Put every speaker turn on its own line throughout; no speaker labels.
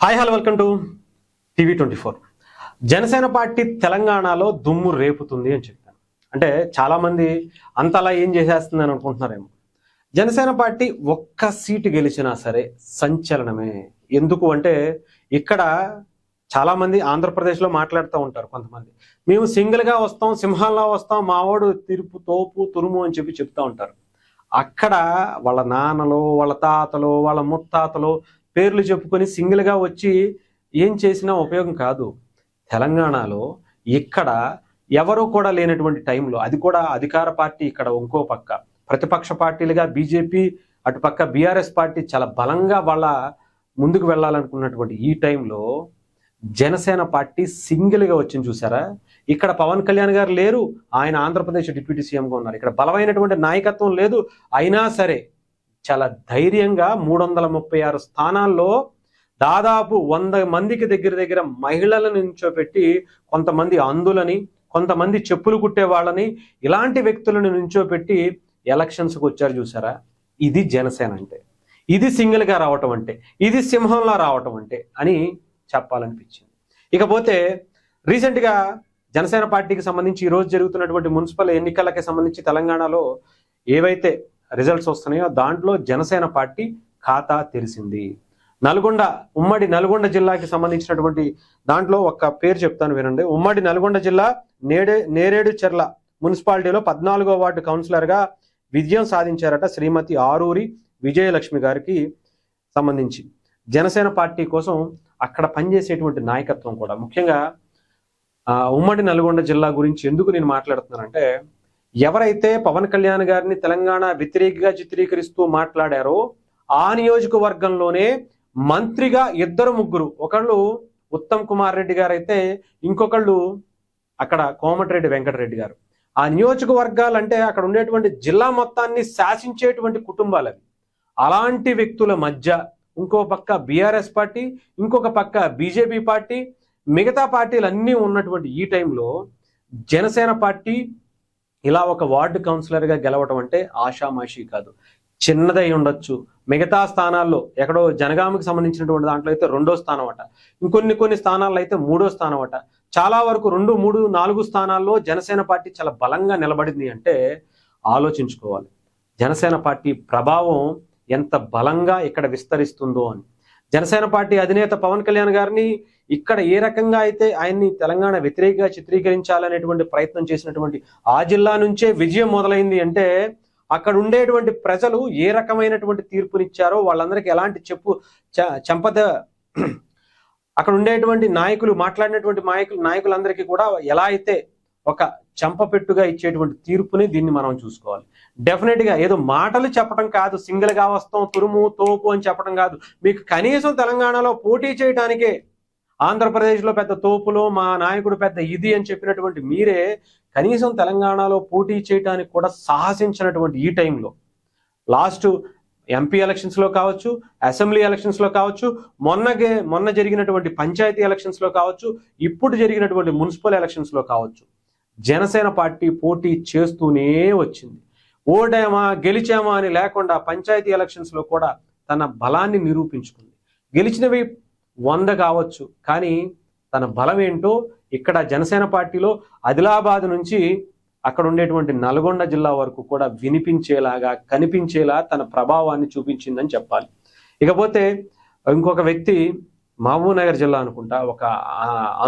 Hi hello welcome to TV 24. Janasena party తెలంగాణలో దుమ్ము రేపుతుంది అని చెప్పాను. అంటే చాలామంది అంతలా ఏం చేసేస్తుంది అని అనుకుంటున్నారేమో. జనసేన పార్టీ ఒక్క సీటు గెలిచినా సరే సంచలనమే. ఎందుకు అంటే ఇక్కడ చాలామంది ఆంధ్రప్రదేశ్లో మాట్లాడుతూ ఉంటారు. కొంతమంది మేము సింగిల్గా వస్తాం, సింహాల్లో వస్తాం, మావాడు తిరుపు తోపు తురుము అని చెప్తూ ఉంటారు. అక్కడ వాళ్ళ నాన్నలు, వాళ్ళ తాతలు, వాళ్ళ ముత్తాతలు పేర్లు చెప్పుకొని సింగిల్గా వచ్చి ఏం చేసినా ఉపయోగం కాదు. తెలంగాణలో ఇక్కడ ఎవరు కూడా లేనటువంటి టైంలో, అది కూడా అధికార పార్టీ ఇక్కడ ఇంకో పక్క ప్రతిపక్ష పార్టీలుగా బీజేపీ, అటుపక్క బీఆర్ఎస్ పార్టీ చాలా బలంగా వాళ్ళ ముందుకు వెళ్ళాలనుకున్నటువంటి ఈ టైంలో జనసేన పార్టీ సింగిల్గా వచ్చింది. చూసారా, ఇక్కడ పవన్ కళ్యాణ్ గారు లేరు, ఆయన ఆంధ్రప్రదేశ్ డిప్యూటీ సీఎంగా ఉన్నారు. ఇక్కడ బలమైనటువంటి నాయకత్వం లేదు. అయినా సరే చాలా ధైర్యంగా 336 స్థానాల్లో దాదాపు 100 మందికి దగ్గర మహిళలను నించోపెట్టి, కొంతమంది అంధులని, కొంతమంది చెప్పులు కుట్టే వాళ్ళని, ఇలాంటి వ్యక్తులను నించోపెట్టి ఎలక్షన్స్కి వచ్చారు. చూసారా, ఇది జనసేన అంటే, ఇది సింగిల్గా రావటం అంటే, ఇది సింహంలా రావటం అంటే అని చెప్పాలనిపించింది. ఇకపోతే రీసెంట్గా జనసేన పార్టీకి సంబంధించి ఈరోజు జరుగుతున్నటువంటి మున్సిపల్ ఎన్నికలకి సంబంధించి తెలంగాణలో ఏవైతే రిజల్ట్స్ వస్తున్నాయో దాంట్లో జనసేన పార్టీ ఖాతా తెరిచింది. ఉమ్మడి నల్గొండ జిల్లాకి సంబంధించినటువంటి దాంట్లో ఒక పేరు చెప్తాను వినండి. ఉమ్మడి నల్గొండ జిల్లా నేరేడు చెర్ల మున్సిపాలిటీలో 14వ వార్డు కౌన్సిలర్గా విజయం సాధించారట శ్రీమతి ఆరూరి విజయలక్ష్మి గారికి సంబంధించి. జనసేన పార్టీ కోసం అక్కడ పనిచేసేటువంటి నాయకత్వం కూడా, ముఖ్యంగా ఉమ్మడి నల్గొండ జిల్లా గురించి ఎందుకు నేను మాట్లాడుతున్నానంటే, ఎవరైతే పవన్ కళ్యాణ్ గారిని తెలంగాణ వ్యతిరేకిగా చిత్రీకరిస్తూ మాట్లాడారో ఆ నియోజకవర్గంలోనే మంత్రిగా ముగ్గురు, ఒకళ్ళు ఉత్తమ్ కుమార్ రెడ్డి గారు అయితే ఇంకొకళ్ళు అక్కడ కోమటిరెడ్డి వెంకటరెడ్డి గారు. ఆ నియోజకవర్గాలంటే అక్కడ ఉండేటువంటి జిల్లా మొత్తాన్ని శాసించేటువంటి కుటుంబాలు అవి. అలాంటి వ్యక్తుల మధ్య ఇంకో పక్క బీఆర్ఎస్ పార్టీ, ఇంకొక పక్క బీజేపీ పార్టీ, మిగతా పార్టీలు అన్నీ ఉన్నటువంటి ఈ టైంలో జనసేన పార్టీ ఇలా ఒక వార్డు కౌన్సిలర్గా గెలవటం అంటే ఆషామాషి కాదు. చిన్నదై ఉండొచ్చు, మిగతా స్థానాల్లో ఎక్కడో జనగామకి సంబంధించినటువంటి దాంట్లో అయితే 2వ స్థానం అట, ఇంకొన్ని స్థానాల్లో అయితే 3వ స్థానం అట. చాలా వరకు 2, 3, 4 స్థానాల్లో జనసేన పార్టీ చాలా బలంగా నిలబడింది అంటే ఆలోచించుకోవాలి జనసేన పార్టీ ప్రభావం ఎంత బలంగా ఇక్కడ విస్తరిస్తుందో అని. జనసేన పార్టీ అధినేత పవన్ కళ్యాణ్ గారిని ఇక్కడ ఏ రకంగా అయితే ఆయన్ని తెలంగాణ వ్యతిరేకంగా చిత్రీకరించాలనేటువంటి ప్రయత్నం చేసినటువంటి ఆ జిల్లా నుంచే విజయం మొదలైంది అంటే, అక్కడ ఉండేటువంటి ప్రజలు ఏ రకమైనటువంటి తీర్పునిచ్చారో, వాళ్ళందరికీ ఎలాంటి చెంపద అక్కడ ఉండేటువంటి నాయకులు మాట్లాడినటువంటి నాయకులందరికీ కూడా ఎలా అయితే ఒక చెంపపెట్టుగా ఇచ్చేటువంటి తీర్పుని దీన్ని మనం చూసుకోవాలి. డెఫినెట్గా ఏదో మాటలు చెప్పడం కాదు, సింగిల్గా వస్తాం, తురుము తోపు అని చెప్పడం కాదు. మీకు కనీసం తెలంగాణలో పోటీ చేయడానికే ఆంధ్రప్రదేశ్లో పెద్ద తోపులో మా నాయకుడు పెద్ద ఇది అని చెప్పినటువంటి మీరే కనీసం తెలంగాణలో పోటీ చేయడానికి కూడా సాహసించినటువంటి ఈ టైంలో, లాస్ట్ ఎంపీ ఎలక్షన్స్లో కావచ్చు, అసెంబ్లీ ఎలక్షన్స్లో కావచ్చు, మొన్న జరిగినటువంటి పంచాయతీ ఎలక్షన్స్లో కావచ్చు, ఇప్పుడు జరిగినటువంటి మున్సిపల్ ఎలక్షన్స్లో కావచ్చు, జనసేన పార్టీ పోటీ చేస్తూనే వచ్చింది. ఓడామా గెలిచామా అని లేకుండా పంచాయతీ ఎలక్షన్స్లో కూడా తన బలాన్ని నిరూపించుకుంది. గెలిచినవి 100 కావచ్చు, కానీ తన బలం ఏంటో ఇక్కడ జనసేన పార్టీలో ఆదిలాబాద్ నుంచి అక్కడ ఉండేటువంటి నల్గొండ జిల్లా వరకు కూడా వినిపించేలాగా, కనిపించేలా తన ప్రభావాన్ని చూపించిందని చెప్పాలి. ఇకపోతే ఇంకొక వ్యక్తి మహబూబ్నగర్ జిల్లా అనుకుంటా, ఒక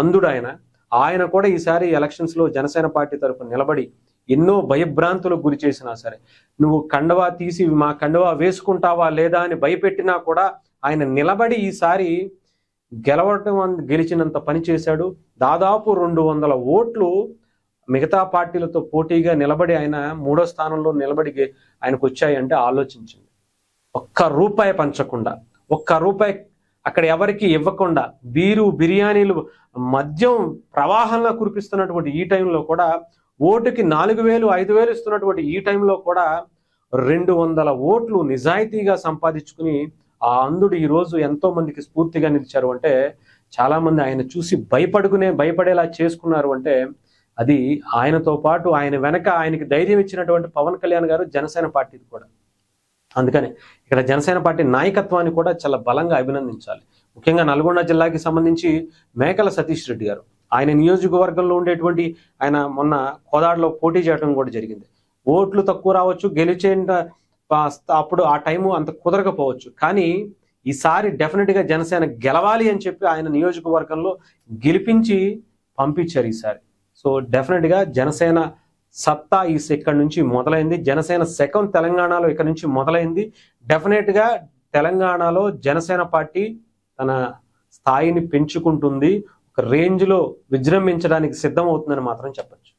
అంధుడు ఆయన కూడా ఈసారి ఎలక్షన్స్లో జనసేన పార్టీ తరఫున నిలబడి ఎన్నో భయభ్రాంతులకు గురి చేసినా సరే, నువ్వు కండవా తీసి మా కండవా వేసుకుంటావా లేదా అని భయపెట్టినా కూడా ఆయన నిలబడి ఈసారి గెలిచినంత పని చేశాడు. దాదాపు 200 ఓట్లు మిగతా పార్టీలతో పోటీగా నిలబడి ఆయన 3వ స్థానంలో నిలబడి ఆయనకు వచ్చాయంటే ఆలోచించండి. ₹1 పంచకుండా, ₹1 అక్కడ ఎవరికి ఇవ్వకుండా, బిర్యానీలు మద్యం ప్రవాహంలో కురిపిస్తున్నటువంటి ఈ టైంలో కూడా, ఓటుకి 4,000, 5,000 ఇస్తున్నటువంటి ఈ టైంలో కూడా 200 ఓట్లు నిజాయితీగా సంపాదించుకుని ఆ అంధుడు ఈరోజు ఎంతో మందికి స్ఫూర్తిగా నిలిచారు అంటే, చాలా మంది ఆయన చూసి భయపడేలా చేసుకున్నారు అంటే, అది ఆయనతో పాటు ఆయన వెనక ఆయనకి ధైర్యం ఇచ్చినటువంటి పవన్ కళ్యాణ్ గారు, జనసేన పార్టీది కూడా. అందుకని ఇక్కడ జనసేన పార్టీ నాయకత్వాన్ని కూడా చాలా బలంగా అభినందించాలి. ముఖ్యంగా నల్గొండ జిల్లాకి సంబంధించి మేకల సతీష్ రెడ్డి గారు, ఆయన నియోజకవర్గంలో ఉండేటువంటి ఆయన మొన్న కోదాడలో పోటీ చేయడం కూడా జరిగింది. ఓట్లు తక్కువ రావచ్చు, గెలిచేంత అప్పుడు ఆ టైము అంత కుదరకపోవచ్చు, కానీ ఈసారి డెఫినెట్గా జనసేన గెలవాలి అని చెప్పి ఆయన నియోజకవర్గంలో గెలిపించి పంపించారు ఈసారి. సో డెఫినెట్గా జనసేన సత్తా ఇక్కడ నుంచి మొదలైంది. జనసేన శకం తెలంగాణలో ఇక్కడ నుంచి మొదలైంది. డెఫినెట్గా తెలంగాణలో జనసేన పార్టీ తన స్థాయిని పెంచుకుంటుంది, ఒక రేంజ్లో విజృంభించడానికి సిద్ధమవుతుందని మాత్రం చెప్పచ్చు.